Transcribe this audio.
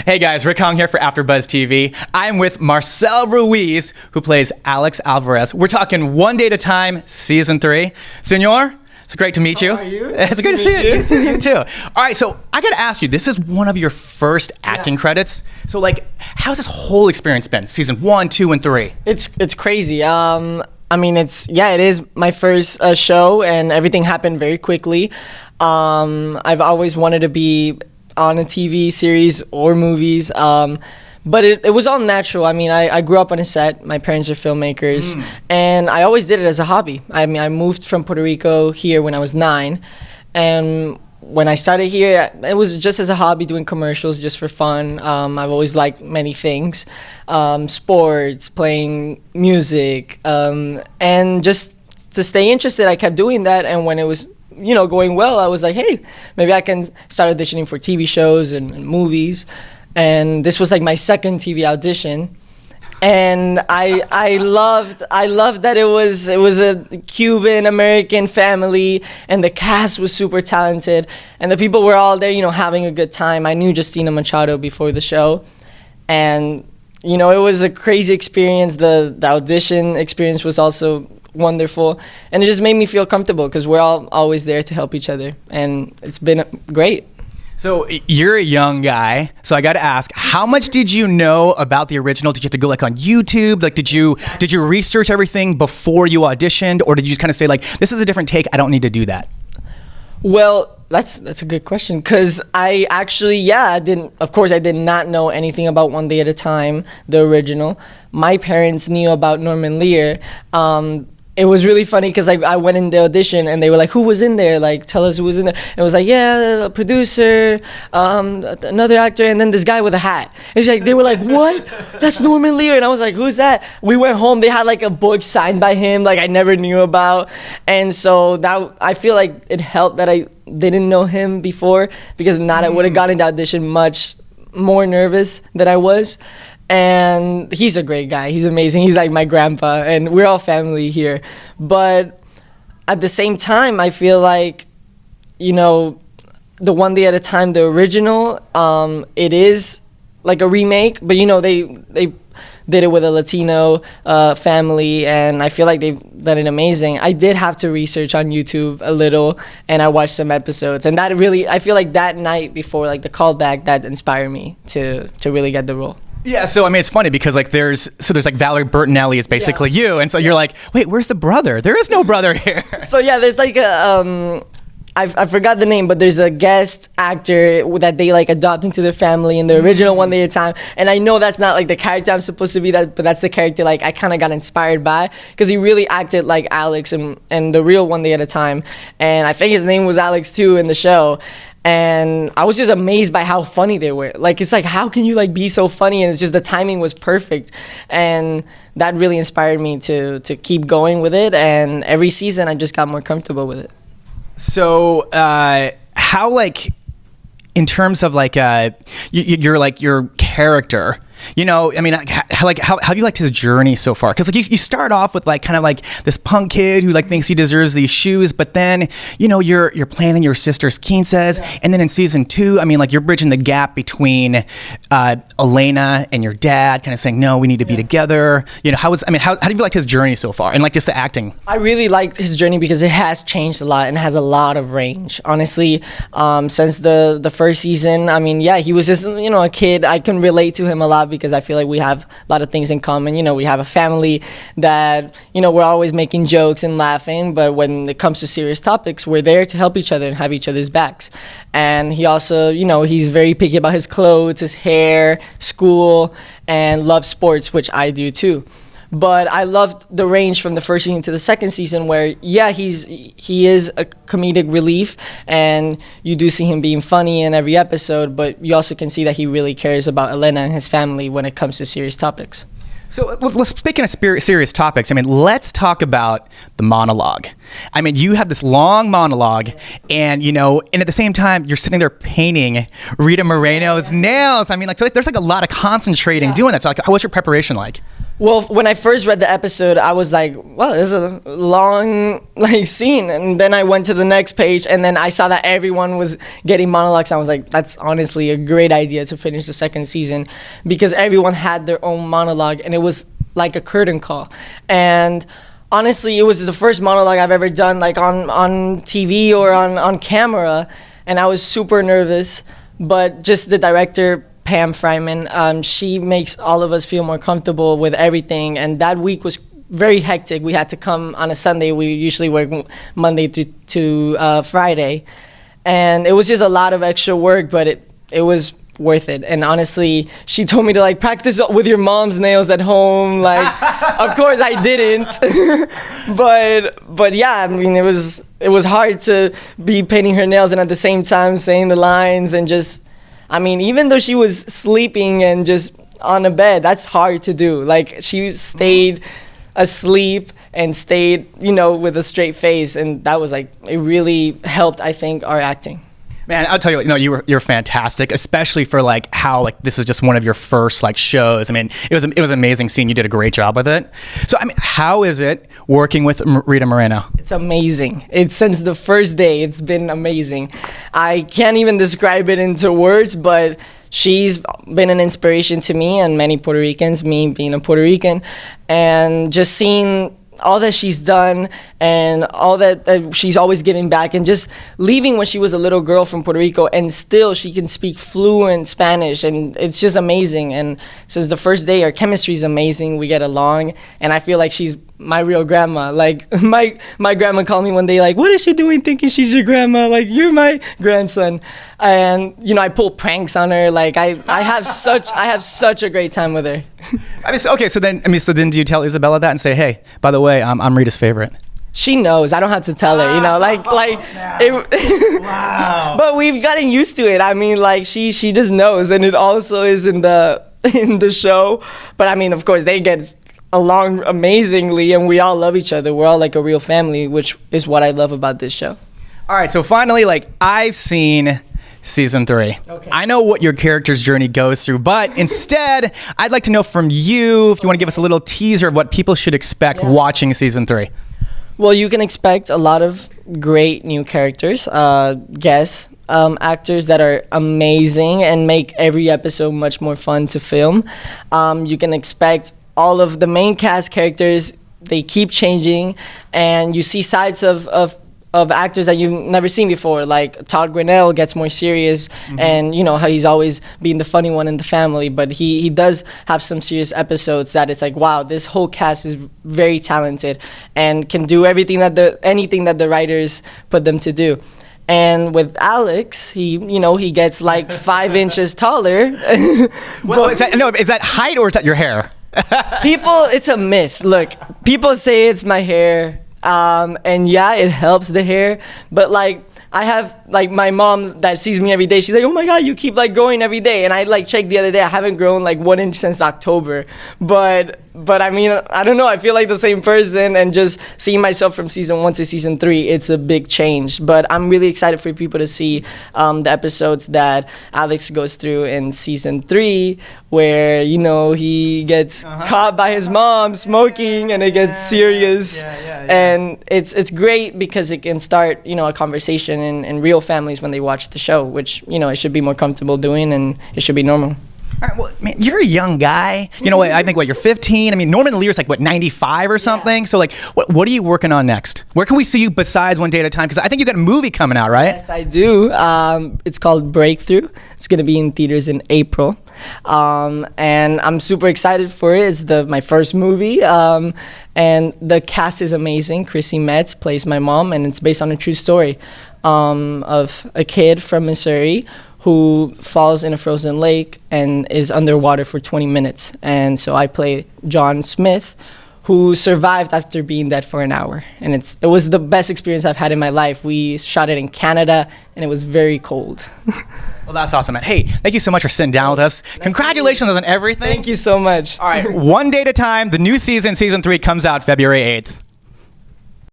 Hey guys, Rick Hong here for AfterBuzz TV. I'm with Marcel Ruiz, who plays Alex Alvarez. We're talking One Day at a Time, Season 3. Senor, it's great to meet you. How are you? It's great to see you. Good to see you too. All right, so I gotta ask you, this is one of your first acting credits. So like, how's this whole experience been? Season 1, 2, and 3? It's crazy. I mean, it is my first show, and everything happened very quickly. I've always wanted to be on a TV series or movies, but it was all natural. I mean, I grew up on a set. My parents are filmmakers, and I always did it as a hobby. I mean, I moved from Puerto Rico here when I was 9, and when I started here, it was just as a hobby, doing commercials just for fun. I've always liked many things, sports, playing music, and just to stay interested, I kept doing that. And when it was going well, I was like, hey, maybe I can start auditioning for TV shows and movies. And this was like my second TV audition. And I loved that it was a Cuban American family, and the cast was super talented, and the people were all there, having a good time. I knew Justina Machado before the show, and it was a crazy experience. The audition experience was also wonderful, and it just made me feel comfortable because we're all always there to help each other, and it's been great. So you're a young guy, so I got to ask, how much did you know about the original? Did you have to go like on YouTube? Like, did you research everything before you auditioned, or did you just kind of say like, this is a different take, I don't need to do that? Well, that's a good question, because I actually, I did not know anything about One Day at a Time, the original. My parents knew about Norman Lear. It was really funny because I went in the audition and they were like, who was in there? Like, tell us who was in there. And it was like, a producer, another actor, and then this guy with a hat. It's like, they were like, what? That's Norman Lear. And I was like, who's that? We went home, they had like a book signed by him, like I never knew about. And so that, I feel like it helped that I didn't know him before, because if not, I would have gotten the audition much more nervous than I was. And he's a great guy. He's amazing. He's like my grandpa, and we're all family here. But at the same time, I feel like, the One Day at a Time, the original, it is like a remake, but they did it with a Latino family, and I feel like they've done it amazing. I did have to research on YouTube a little, and I watched some episodes, and that really, I feel like that night before like the callback, that inspired me to really get the role. Yeah, so I mean, it's funny because like there's like Valerie Bertinelli is basically you, and so you're like, wait, where's the brother? There is no brother here. So there's like a I forgot the name, but there's a guest actor that they like adopt into their family in the original One Day at a Time, and I know that's not like the character I'm supposed to be, but that's the character like I kind of got inspired by, because he really acted like Alex and the real One Day at a Time, and I think his name was Alex too in the show. And I was just amazed by how funny they were. Like, it's like, how can you like be so funny? And it's just the timing was perfect. And that really inspired me to keep going with it. And every season I just got more comfortable with it. So how, like, in terms of like your character, I mean, how have you liked his journey so far? Because like you start off with like kind of like this punk kid who like thinks he deserves these shoes, but then you're planning your sister's quinces, and then in season 2, I mean, like you're bridging the gap between Elena and your dad, kind of saying, no, we need to be together. How do you like his journey so far, and like just the acting? I really liked his journey because it has changed a lot and has a lot of range. Honestly, since the first season, I mean, he was just a kid. I can relate to him a lot, because I feel like we have a lot of things in common. We have a family that, we're always making jokes and laughing, but when it comes to serious topics, we're there to help each other and have each other's backs. And he also, he's very picky about his clothes, his hair, school, and loves sports, which I do too. But I loved the range from the first season to the second season, where he is a comedic relief, and you do see him being funny in every episode, but you also can see that he really cares about Elena and his family when it comes to serious topics. So let's speaking of serious topics, I mean, let's talk about the monologue. I mean, you have this long monologue, and and at the same time, you're sitting there painting Rita Moreno's nails. I mean, like, so there's like a lot of concentrating doing that. So like, what's your preparation like? Well, when I first read the episode, I was like, wow, this is a long scene. And then I went to the next page, and then I saw that everyone was getting monologues. I was like, that's honestly a great idea to finish the second season, because everyone had their own monologue, and it was like a curtain call. And honestly, it was the first monologue I've ever done like on TV or on camera, and I was super nervous. But just the director, Pam Fryman, she makes all of us feel more comfortable with everything. And that week was very hectic. We had to come on a Sunday. We usually work Monday to Friday. And it was just a lot of extra work, but it was worth it. And honestly, she told me to like practice with your mom's nails at home. Like, of course I didn't. but yeah, I mean, it was hard to be painting her nails and at the same time saying the lines and just, I mean, even though she was sleeping and just on a bed, that's hard to do. Like, she stayed asleep and stayed, with a straight face. And that was like, it really helped, I think, our acting. Man, I'll tell you, you're fantastic, especially for like how like this is just one of your first like shows. I mean, it was an amazing scene. You did a great job with it. So I mean, how is it working with Rita Moreno? It's amazing. It's since the first day, it's been amazing. I can't even describe it into words, but she's been an inspiration to me and many Puerto Ricans, me being a Puerto Rican, and just seeing all that she's done and all that she's always giving back, and just leaving when she was a little girl from Puerto Rico, and still she can speak fluent Spanish, and it's just amazing. And since the first day, our chemistry is amazing. We get along, and I feel like she's my real grandma. Like my grandma called me one day like, what is she doing thinking she's your grandma? Like, you're my grandson. And I pull pranks on her. Like I have such a great time with her. So then do you tell Isabella that and say, hey, by the way, I'm Rita's favorite? She knows. I don't have to tell her, Wow. But we've gotten used to it. I mean, like she just knows, and it also is in the show. But I mean, of course, they get along amazingly, and we all love each other. We're all like a real family, which is what I love about this show. All right, so finally, like, I've seen season 3. Okay. I know what your character's journey goes through, but instead, I'd like to know from you if you want to give us a little teaser of what people should expect watching season 3. Well, you can expect a lot of great new characters, guests, actors that are amazing and make every episode much more fun to film. You can expect all of the main cast characters. They keep changing, and you see sides of actors that you've never seen before. Like Todd Grinnell gets more serious, and how he's always being the funny one in the family, but he does have some serious episodes that it's like, wow, this whole cast is very talented and can do anything that the writers put them to do. And with Alex, he gets like 5 inches taller. Well, is that height or is that your hair? It's a myth. Look, people say it's my hair. And yeah, it helps the hair, but like I have like my mom that sees me every day. She's like, oh my God, you keep like growing every day. And I like checked the other day. I haven't grown like 1 inch since October, but I mean, I don't know. I feel like the same person, and just seeing myself from season 1 to season 3, it's a big change. But I'm really excited for people to see the episodes that Alex goes through in season 3, where he gets caught by his mom smoking, and it gets serious. And it's great because it can start a conversation in real families when they watch the show, which it should be more comfortable doing, and it should be normal. All right, well, man, you're a young guy. I think you're 15. I mean, Norman Lear's like 95 or something. Yeah. So like, what are you working on next? Where can we see you besides One Day at a Time? Because I think you got a movie coming out, right? Yes, I do. It's called Breakthrough. It's gonna be in theaters in April, and I'm super excited for it. It's my first movie, and the cast is amazing. Chrissy Metz plays my mom, and it's based on a true story of a kid from Missouri who falls in a frozen lake and is underwater for 20 minutes. And so I play John Smith, who survived after being dead for an hour. And it was the best experience I've had in my life. We shot it in Canada, and it was very cold. Well, that's awesome, man. Hey, thank you so much for sitting down with us. Congratulations on everything. Thank you so much. All right, One Day at a Time, the new season 3, comes out February 8th.